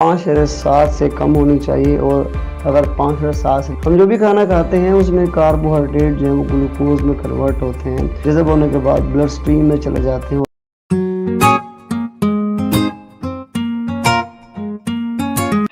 5.7 से कम होनी चाहिए। और अगर 5.7 से हम जो भी खाना खाते हैं उसमें कार्बोहाइड्रेट जो है वो ग्लूकोज में कन्वर्ट होते हैं, जज़ब होने के बाद ब्लड स्ट्रीम में चले जाते हैं।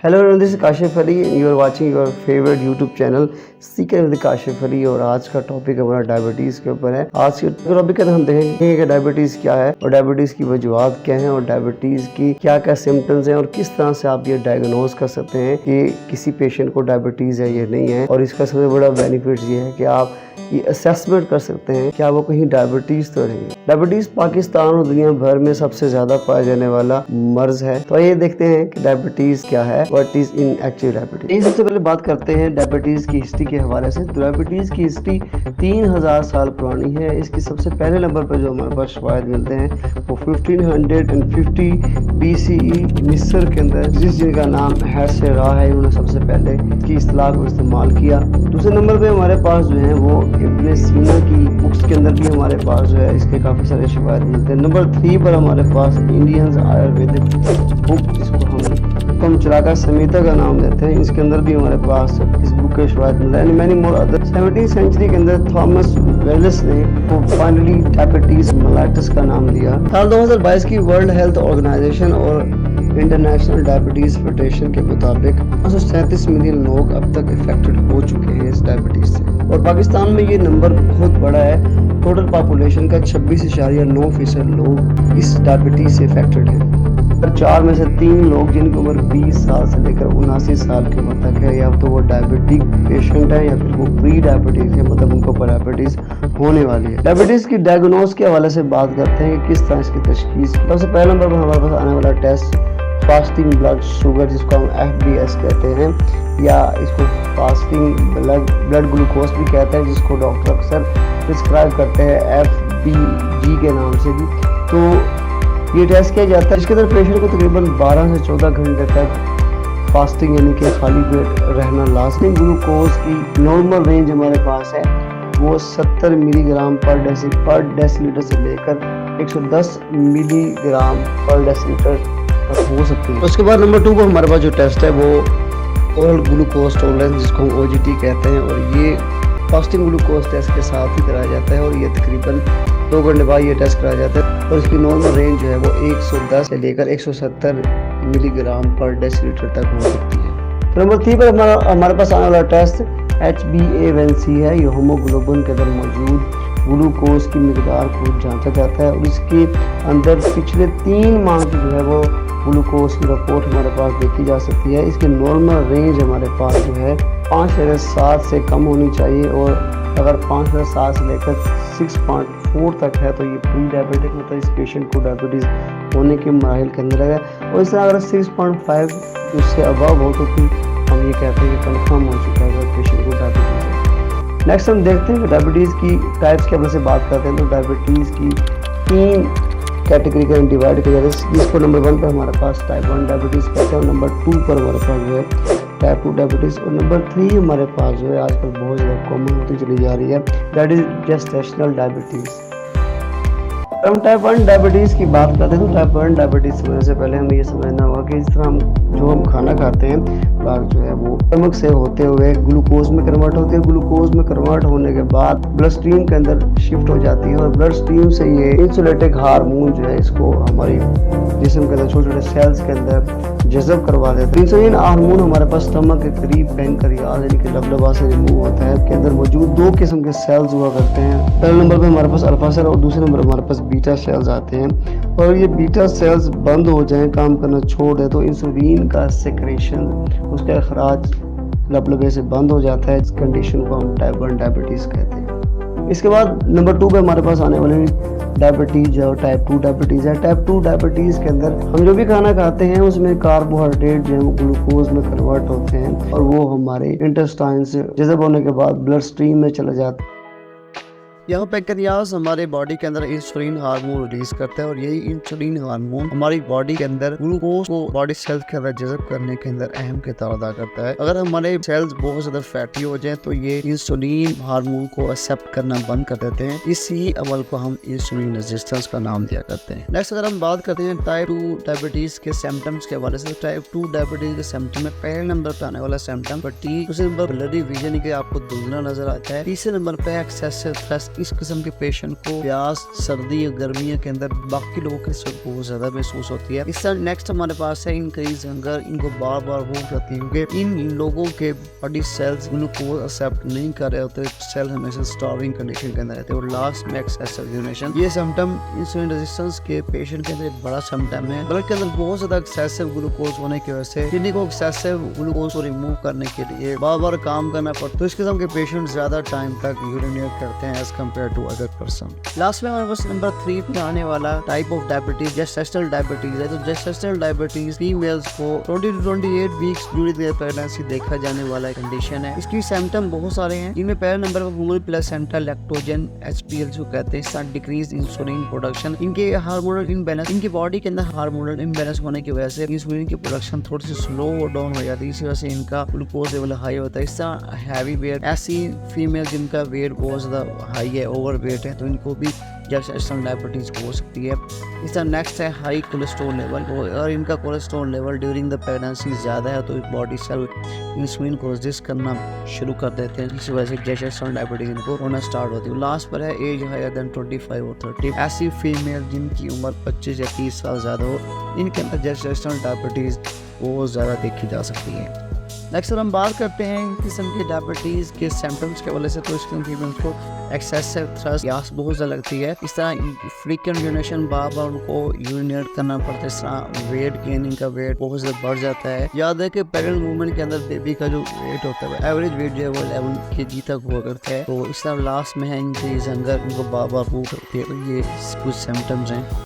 Hello everyone, this is Kashif Ali, you are watching your favourite YouTube channel Seeker with Kashif Ali. और आज का टॉपिक हमारा डायबिटीज़ के ऊपर है। आज के टॉपिक के अंदर हम देखेंगे कि डायबिटीज़ क्या है और डायबिटीज़ की वजूहात क्या हैं और डायबिटीज़ की क्या क्या सिम्टम्स हैं और किस तरह से आप ये डायग्नोज कर सकते हैं कि किसी पेशेंट को डायबिटीज़ है या नहीं है। और इसका सबसे बड़ा बेनिफिट ये है कि आप ये असेसमेंट कर सकते हैं क्या वो कहीं डायबिटीज़ तो नहीं है। डायबिटीज़ पाकिस्तान और दुनिया भर में सबसे ज़्यादा पाया जाने वाला मर्ज है। तो ये देखते हैं कि डायबिटीज़ क्या है, what is in actual diabetes. सबसे पहले बात करते हैं डायबिटीज़ की हिस्ट्री के हवाले से। तो डायबिटीज़ की हिस्ट्री 3000 साल पुरानी है। इसकी सबसे पहले नंबर पर जो हमारे पास शवाहिद मिलते हैं वो 1550 BCE मिस्र के अंदर, जिनका नाम हैसरा है, उन्होंने सबसे पहले इसकी इस्तेलाह को इस्तेमाल किया। दूसरे नंबर पे हमारे पास जो है वो इब्न सीना की बुक्स के अंदर भी हमारे पास जो है इसके काफ़ी सारे शवाहिद मिलते हैं। नंबर 3 पर हमारे पास इंडियंस आयुर्वेदिक बुक, जिसको हम चरागा संहिता का नाम देते हैं, इसके अंदर भी हमारे पास इस बुक के शवाहिद मिलते हैं। मैनी मोर अदर 17वीं सेंचुरी के अंदर थॉमस वेलिस ने फाइनली डायबिटीज मेलाइटस का नाम दिया। साल 2022 की वर्ल्ड हेल्थ ऑर्गेनाइजेशन और इंटरनेशनल डायबिटीज फेडरेशन के मुताबिक 137 मिलियन लोग अब तक इफेक्टेड हो चुके हैं इस डायबिटीज से। और पाकिस्तान में ये नंबर बहुत बड़ा है। टोटल पॉपुलेशन का 26.9% लोग इस डायबिटीज से इफेक्टेड हैं। 4 में से 3 लोग जिनकी उम्र 20 साल से लेकर 79 साल की उम्र तक है, या तो वो डायबिटिक पेशेंट है या फिर वो प्री डायबिटीज है, मतलब उनको डायबिटीज होने वाली है। डायबिटीज की डायग्नोज के हवाले से बात करते हैं कि किस तरह इसकी तशखीस। सबसे पहले नंबर पर हमारे पास आने वाला टेस्ट फास्टिंग ब्लड शुगर, जिसको हम FBS कहते हैं, या इसको फास्टिंग ब्लड ग्लूकोज भी कहते हैं, जिसको डॉक्टर अक्सर प्रिस्क्राइब करते हैं FBG के नाम से भी। तो ये टेस्ट किया जाता है, इसके अंदर पेशेंट को तकरीबन 12 से 14 घंटे तक फास्टिंग यानी कि खाली पेट रहना लाजमी। ग्लूकोज की नॉर्मल रेंज हमारे पास है वो 70 मिलीग्राम पर डेसीलीटर से लेकर 110 मिलीग्राम पर डेसीलीटर तक हो सकती है। उसके बाद नंबर 2 पर हमारे पास जो टेस्ट है वो ओरल ग्लूकोज टॉलरेंस, जिसको हम OGT कहते हैं, और ये फास्टिंग ग्लूकोज टेस्ट के साथ ही कराया जाता है और ये तकरीबन 2 घंटे बाद ये टेस्ट कराया जाता है। और इसकी नॉर्मल रेंज जो है वो 110 से लेकर 170 मिलीग्राम पर डेसीलीटर तक हो सकती है। नंबर 3 पर हमारे पास आने वाला टेस्ट HbA1c है। ये हीमोग्लोबिन के अंदर मौजूद ग्लूकोज की मिकदार को जांचा जाता है और इसके अंदर पिछले 3 माह की जो है वो ग्लूकोज की रिपोर्ट हमारे पास देखी जा सकती है। इसकी नॉर्मल रेंज हमारे पास जो है 5.7 से कम होनी चाहिए। और अगर 5.7 से लेकर 6.4 तक है तो ये प्री डायबिटिक, मतलब इस पेशेंट को डायबिटीज़ होने के मराहिल के अंदर है। और इस तरह अगर 6.5 उससे अबव हो तो फिर हम ये कहते हैं कि कन्फर्म हो चुका है कि पेशेंट को डायबिटीज़ है। नेक्स्ट हम देखते हैं कि डायबिटीज़ की टाइप्स के हवाले से बात करते हैं। तो डायबिटीज़ की 3 कैटेगरी का डिवाइड किया जाता है, जिसको नंबर 1 पर हमारे पास टाइप 1 डायबिटीज़ कहते हैं और नंबर 2 पर हमारे पास जो है टाइप 2 डायबिटीज़, और नंबर 3 हमारे पास जो है आजकल बहुत ज़्यादा कॉमन होती चली जा रही है, दैट इज जेस्टेशनल डायबिटीज़। हम टाइप 1 डायबिटीज़ की बात करते हैं तो टाइप 1 डायबिटीज़ समझने से पहले हमें ये समझना होगा कि इस तरह हम खाना खाते हैं जो है वो स्टमक से होते हुए ग्लूकोज में कन्वर्ट होती है। ग्लूकोज में कन्वर्ट होने के बाद ब्लड स्ट्रीम के अंदर शिफ्ट हो जाती है और ब्लड स्ट्रीम से ये इंसुलेटिक हार्मोन जो है इसको हमारी जिस्म के अंदर छोटे छोटे सेल्स के अंदर जज़ब करवा देते हैं। इंसुलिन हार्मोन हमारे पास स्टमक के करीब पैंक्रियाज यानी कि लबलबा से रिमूव होता है। इसके अंदर मौजूद 2 किस्म के सेल्स हुआ करते हैं। पहले नंबर पर हमारे पास अल्फा सेल और दूसरे नंबर हमारे पास बीटा सेल्स आते हैं। और ये बीटा सेल्स बंद हो जाएं, काम करना छोड़ दे, तो इंसुलिन का सेक्रेशन, उसका अखराज लबलबे से बंद हो जाता है। इस कंडीशन को हम टाइप 1 डायबिटीज़ कहते हैं। इसके बाद नंबर 2 पे हमारे पास आने वाली डायबिटीज है और टाइप 2 डायबिटीज़ है। टाइप 2 डायबिटीज़ के अंदर हम जो भी खाना खाते हैं उसमें कार्बोहाइड्रेट जो है वो ग्लूकोज में कन्वर्ट होते हैं और वो हमारे इंटेस्टाइन से जज़ब होने के बाद ब्लड स्ट्रीम में चले जाते हैं। यहाँ पैंक्रियास हमारे बॉडी के अंदर इंसुलिन हार्मोन रिलीज करता है और यही इंसुलिन हार्मोन हमारी बॉडी के अंदर ग्लूकोज को बॉडी सेल्स के अंदर जज़ब करने के अंदर अहम किरदार अदा करता है। अगर हमारे सेल्स बहुत ज्यादा फैटी हो जाए तो ये इंसुलिन हार्मोन को एक्सेप्ट करना बंद कर देते हैं। इसी अमल को हम इंसुलिन रेजिस्टेंस का नाम दिया करते हैं। नेक्स्ट अगर हम बात करते हैं टाइप 2 डायबिटीज के सिम्टम्स के हवाले से, टाइप 2 डायबिटीज के सिम्टम में पहले नंबर पे आने वाला सिम्टम फटीग, दूसरे नंबर ब्लडी विजन के आपको दुगना नजर आता है, तीसरे नंबर पे एक्सेसिव थ्रस्ट। इस किस्म के पेशेंट को प्यास सर्दी और गर्मियों के अंदर बाकी लोगों के साथ बहुत ज्यादा महसूस होती है। इस तरह नेक्स्ट हमारे पास है इंक्रीज हंगर, इनको बार बार भूख लगती है क्योंकि इन लोगों के बॉडी सेल्स ग्लूकोज एक्सेप्ट नहीं कर रहे होते, सेल हमेशा स्टार्विंग कंडीशन के अंदर रहते हैं। और लास्ट में एक्सेसिव यूरिनेशन, ये सिम्टम इंसुलिन रेजिस्टेंस के पेशेंट के अंदर एक बड़ा सिम्टम है। ब्लड के अंदर बहुत ज्यादा एक्सेसिव ग्लूकोज होने की वजह से किडनी को एक्सेसिव ग्लूकोज को रिमूव करने के लिए बार बार काम करना पड़ता है। तो इस किस्म के पेशेंट ज्यादा टाइम तक यूरिनेट करते हैं as compare to other person. Last में हमारे पास नंबर 3 पे आने वाला type of diabetes gestational diabetes है। तो जेस्टेशनल डायबिटीज फीमेल्स को 20 to 28 weeks during their pregnancy देखा जाने वाला कंडीशन है। इसकी सिम्टम बहुत सारे हैं। इनमें पहले नंबर पर वुमेन प्लेसेंटा लैक्टोजन HPL जो कहते हैं, डिक्रीज इंसुलिन प्रोडक्शन, इनके हार्मोनल इम्बैलेंस, इनकी बॉडी के अंदर हार्मोनल इम्बैलेंस होने की वजह से इंसुलिन की प्रोडक्शन थोड़ी सी स्लो डाउन हो जाती है, इसी वजह से इनका ग्लूकोज लेवल हाई होता है। इस तरह हैवी वेट, ऐसी फीमेल जिनका वेट बहुत ज्यादा हाई है, ओवर वेट है, तो इनको भी जेस्टेशनल डायबिटीज हो सकती है। इस तरह नेक्स्ट है हाई कोलेस्ट्रॉल लेवल, और इनका cholesterol level during the pregnancy ज्यादा है तो बॉडी सेल इंसुलिन को रेजिस्ट करना शुरू कर देते हैं, जिस वजह से जेस्टेशनल डायबिटीज इनको होना स्टार्ट होती है। लास्ट पर है एज हायर देन 25 और 30, ऐसी फीमेल जिनकी उम्र 25 या 30 साल ज्यादा हो, इनके अंदर जेस्टेशनल डायबिटीज बहुत ज्यादा देखी जा सकती है। नेक्स्ट हम बात करते हैं इन किस्म के डायबिटीज के सिम्टम्स के वजह से। तो इसके फीमेल्स को एक्सेसिव थ्रस्ट, प्यास बहुत ज़्यादा लगती है, इस तरह फ्रीक्वेंट यूरिनेशन, बार बार उनको यूरिनेट करना पड़ता है, इस तरह वेट गेन, इनका वेट बहुत ज़्यादा बढ़ जाता है। याद है कि प्रेग्नेंट वूमेन के अंदर बेबी का जो वेट होता है एवरेज वेट जो है वो 11 kg तक हुआ करता है। तो इस तरह लास्ट में है इंक्रीज हंगर, इनको बार बार भूख लगती है। तो ये कुछ सिम्टम्स हैं।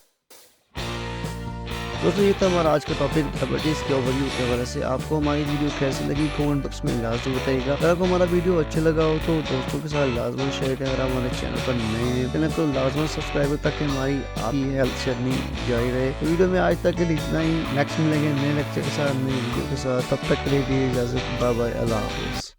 दोस्तों ये था हमारा आज का टॉपिक डायबिटीज़ के ओवरव्यू के वजह से। आपको हमारी वीडियो कैसी लगी कमेंट बॉक्स में लाजमी बताइएगा। अगर आपको हमारा वीडियो अच्छा लगा हो तो दोस्तों के साथ लाजमी शेयर करें। अगर हमारे चैनल पर नए हैं तो लाजमी सब्सक्राइब ताकि हमारी आपकी हेल्थ जर्नी जारी रहे। तो वीडियो में आज तक के लिए इतना ही। नेक्स्ट मिलेंगे नए लेक्चर के साथ, नई वीडियो के साथ। तब तक के लिए इजाज़त, बाय बाय, अल्लाह हाफिज़।